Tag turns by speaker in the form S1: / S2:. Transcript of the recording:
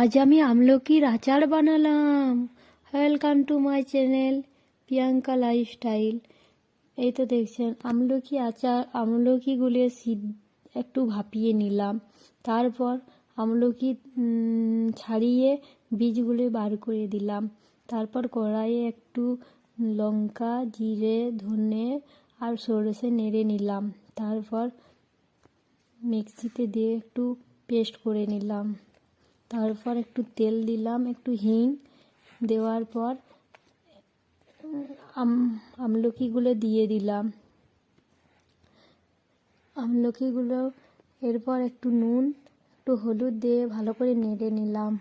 S1: আজ আমি আমলকির আচার বানালাম। Welcome to my channel Priyanka lifestyle. এই তো দেখছেন আমলকি আচার। আমলকিগুলো একটু ভাপিয়ে নিলাম, তারপর আমলকি ছাড়িয়ে বীজগুলো বার করে দিলাম। তারপর কড়াইয়ে একটু লঙ্কা, জিরে, ধনে আর সরষে নেড়ে নিলাম। তারপর মিক্সিতে দিয়ে একটু পেস্ট করে নিলাম। তারপর একটু তেল দিলাম, একটু হিং দেওয়ার পর আমলকিগুলো দিয়ে দিলাম। আমলকিগুলো এরপর একটু নুন, একটু হলুদ দিয়ে ভালো করে নেড়ে নিলাম।